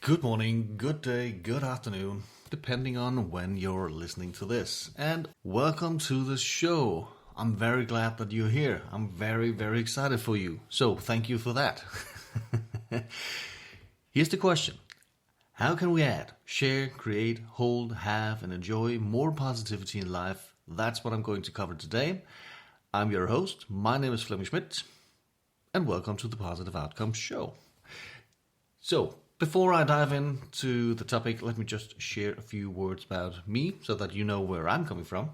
Good morning, good day, good afternoon, depending on when you're listening to this. And welcome to the show. I'm very glad that you're here. I'm very, very excited for you. So thank you for that. Here's the question. How can we add, share, create, hold, have, and enjoy more positivity in life? That's what I'm going to cover today. I'm your host. My name is Flemming Schmidt, and welcome to the Positive Outcomes Show. So, before I dive into the topic, let me just share a few words about me so that you know where I'm coming from.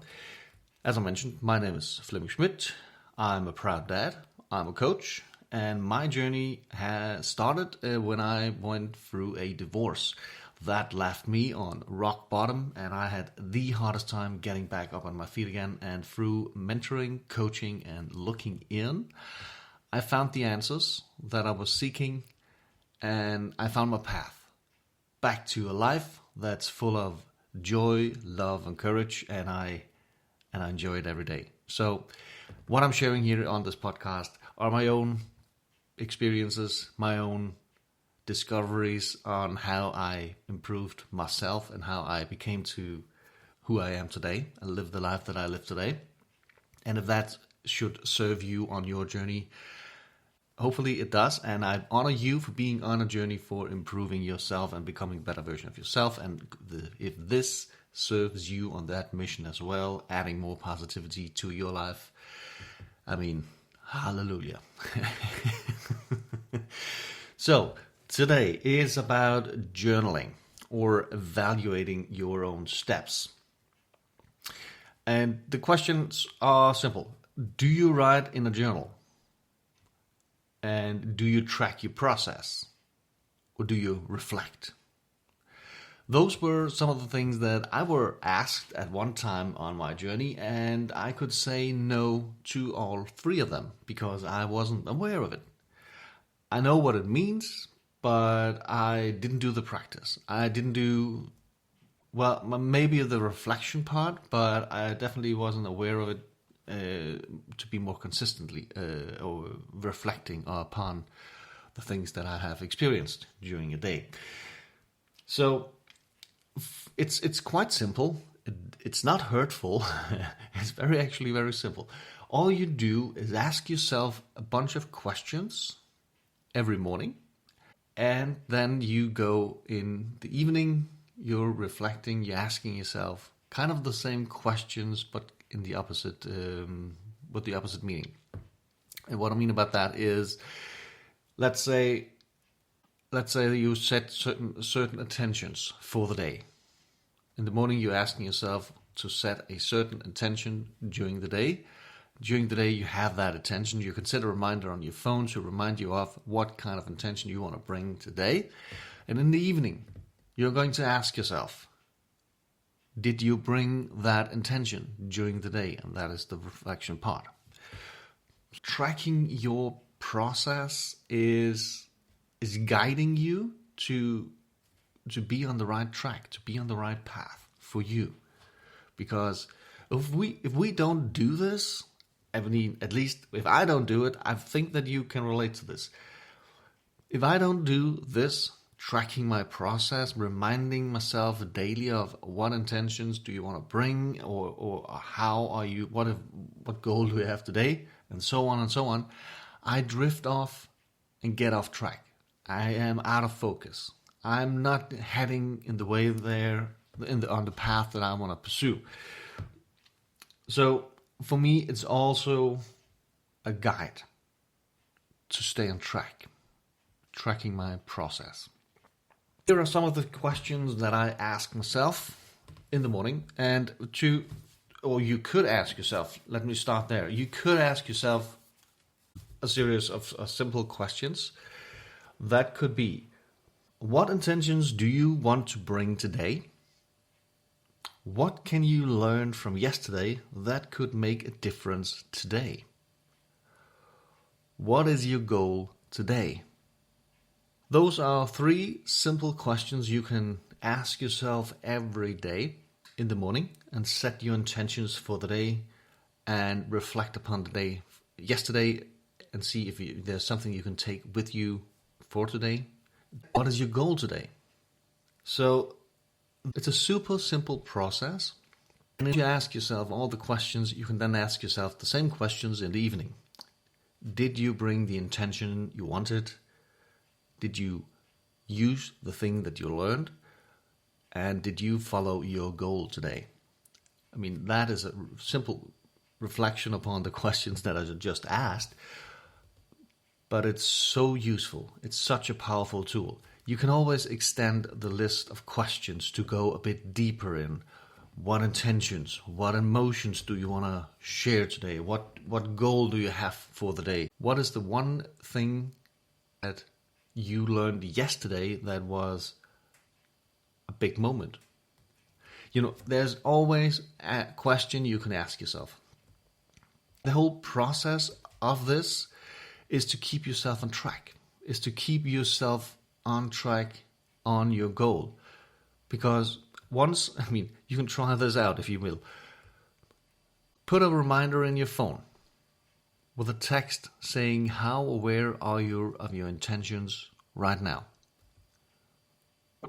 As I mentioned, my name is Flemming Schmidt. I'm a proud dad. I'm a coach. And my journey has started when I went through a divorce. That left me on rock bottom, and I had the hardest time getting back up on my feet again. And through mentoring, coaching, and looking in, I found the answers that I was seeking, and I found my path back to a life that's full of joy, love, and courage, and I enjoy it every day. So what I'm sharing here on this podcast are my own experiences, my own discoveries on how I improved myself and how I became to who I am today and live the life that I live today. And if that should serve you on your journey, hopefully it does, and I honor you for being on a journey for improving yourself and becoming a better version of yourself. And if this serves you on that mission as well, adding more positivity to your life, I mean, hallelujah. So today is about journaling or evaluating your own steps. And the questions are simple. Do you write in a journal? And do you track your process? Or do you reflect? Those were some of the things that I were asked at one time on my journey, and I could say no to all three of them because I wasn't aware of it. I know what it means, but I didn't do the practice. I didn't do, well, maybe the reflection part, but I definitely wasn't aware of it to be more consistently or reflecting upon the things that I have experienced during a day. So it's quite simple. It's not hurtful. It's actually very simple. All you do is ask yourself a bunch of questions every morning, and then you go in the evening, you're reflecting, you're asking yourself kind of the same questions, but in the opposite, with the opposite meaning. And what I mean about that is, let's say you set certain intentions for the day. In the morning, you're asking yourself to set a certain intention during the day. During the day, you have that intention. You can set a reminder on your phone to remind you of what kind of intention you want to bring today. And in the evening, you're going to ask yourself, did you bring that intention during the day? And that is the reflection part. Tracking your process is guiding you to be on the right track, to be on the right path for you. Because if we don't do this, I mean, at least if I don't do it, I think that you can relate to this. If I don't do this, tracking my process, reminding myself daily of what intentions do you want to bring, or how are you, what goal do we have today, and so on, I drift off and get off track. I am out of focus. I'm not heading in the way there, on the path that I want to pursue. So for me, it's also a guide to stay on track, tracking my process. Here are some of the questions that I ask myself in the morning, or you could ask yourself, let me start there. You could ask yourself a series of simple questions. That could be, what intentions do you want to bring today? What can you learn from yesterday that could make a difference today? What is your goal today? Those are three simple questions you can ask yourself every day in the morning and set your intentions for the day and reflect upon the day yesterday and see if there's something you can take with you for today. What is your goal today? So it's a super simple process. And if you ask yourself all the questions, you can then ask yourself the same questions in the evening. Did you bring the intention you wanted? Did you use the thing that you learned? And did you follow your goal today? I mean, that is a simple reflection upon the questions that I just asked, but it's so useful. It's such a powerful tool. You can always extend the list of questions to go a bit deeper in. What intentions, what emotions do you want to share today? What goal do you have for the day? What is the one thing that you learned yesterday that was a big moment? You know, there's always a question you can ask yourself. The whole process of this is to keep yourself on track, is to keep yourself on track on your goal. Because once, you can try this out if you will. Put a reminder in your phone with a text saying, how aware are you of your intentions right now?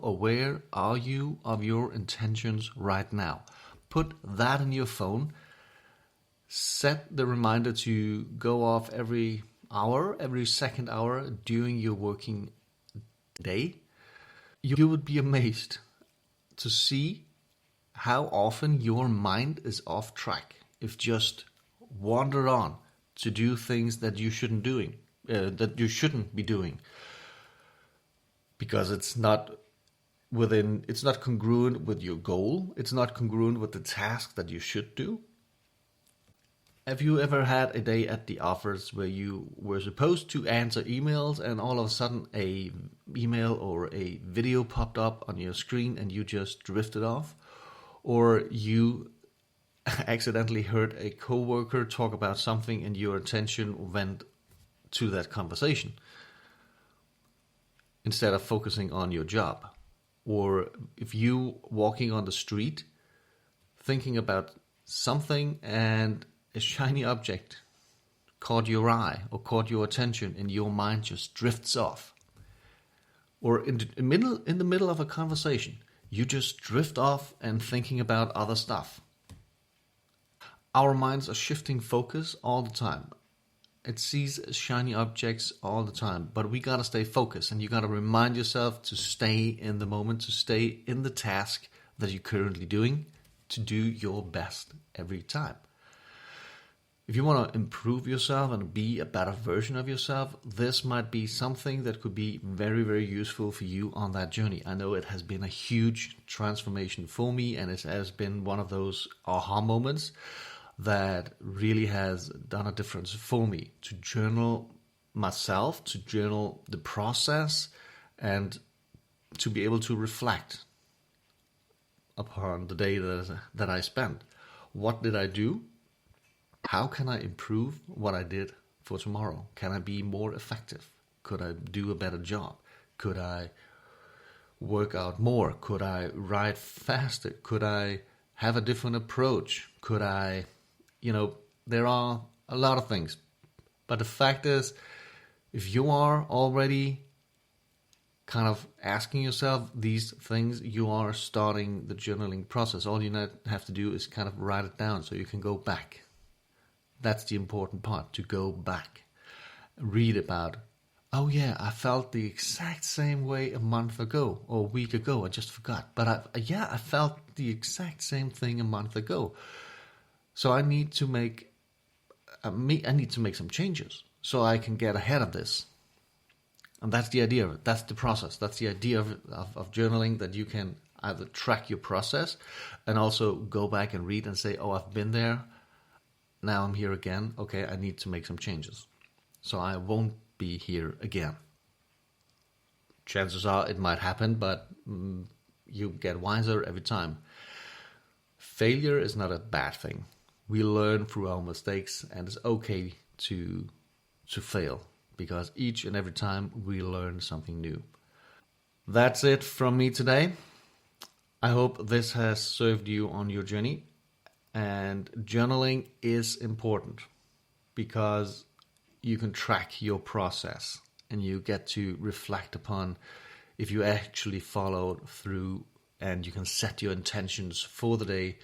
Aware are you of your intentions right now? Put that in your phone. Set the reminder to go off every hour, every second hour during your working day. You would be amazed to see how often your mind is off track if just wander on to do things that you shouldn't be doing, because it's not congruent with your goal. It's not congruent with the task that you should do. Have you ever had a day at the office where you were supposed to answer emails and all of a sudden a email or a video popped up on your screen and you just drifted off? Or you accidentally heard a coworker talk about something and your attention went to that conversation instead of focusing on your job? Or if you walking on the street thinking about something and a shiny object caught your eye or caught your attention and your mind just drifts off. Or in the middle of a conversation, you just drift off and thinking about other stuff. Our minds are shifting focus all the time. It sees shiny objects all the time, but we gotta stay focused, and you gotta remind yourself to stay in the moment, to stay in the task that you're currently doing, to do your best every time. If you want to improve yourself and be a better version of yourself, this might be something that could be very, very useful for you on that journey. I know it has been a huge transformation for me, and it has been one of those aha moments that really has done a difference for me, to journal myself, to journal the process, and to be able to reflect upon the day that I spent. What did I do? How can I improve what I did for tomorrow? Can I be more effective? Could I do a better job? Could I work out more? Could I write faster? Could I have a different approach? Could I, there are a lot of things. But the fact is, if you are already kind of asking yourself these things, you are starting the journaling process. All you have to do is kind of write it down so you can go back. That's the important part, to go back. Read about, oh yeah, I felt the exact same way a month ago or a week ago. I just forgot. But I felt the exact same thing a month ago. So I need to make some changes so I can get ahead of this. And that's the idea of it. That's the process. That's the idea of journaling, that you can either track your process and also go back and read and say, oh, I've been there. Now I'm here again. Okay, I need to make some changes. So I won't be here again. Chances are it might happen, but you get wiser every time. Failure is not a bad thing. We learn through our mistakes, and it's okay to fail, because each and every time we learn something new. That's it from me today. I hope this has served you on your journey. And journaling is important because you can track your process and you get to reflect upon if you actually follow through and you can set your intentions for the day,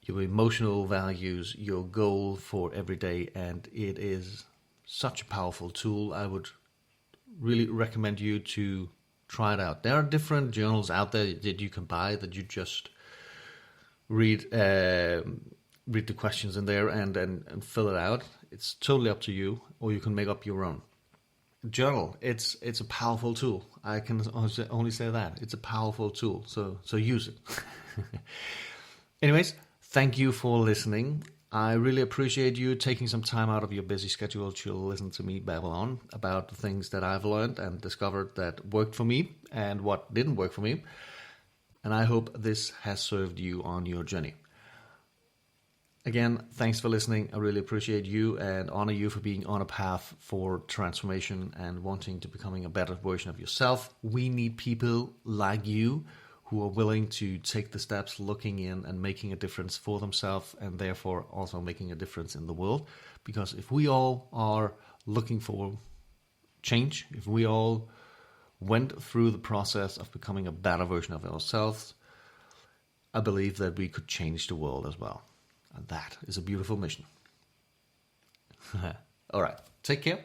your emotional values, your goal for every day, and it is such a powerful tool. I would really recommend you to try it out. There are different journals out there that you can buy that you just read the questions in there and fill it out. It's totally up to you, or you can make up your own. Journal, it's a powerful tool. I can only say that. It's a powerful tool, so use it. Anyways, thank you for listening. I really appreciate you taking some time out of your busy schedule to listen to me babble on about the things that I've learned and discovered that worked for me and what didn't work for me. And I hope this has served you on your journey. Again, thanks for listening. I really appreciate you and honor you for being on a path for transformation and wanting to becoming a better version of yourself. We need people like you who are willing to take the steps, looking in and making a difference for themselves, and therefore also making a difference in the world. Because if we all are looking for change, if we all went through the process of becoming a better version of ourselves, I believe that we could change the world as well. And that is a beautiful mission. All right, take care.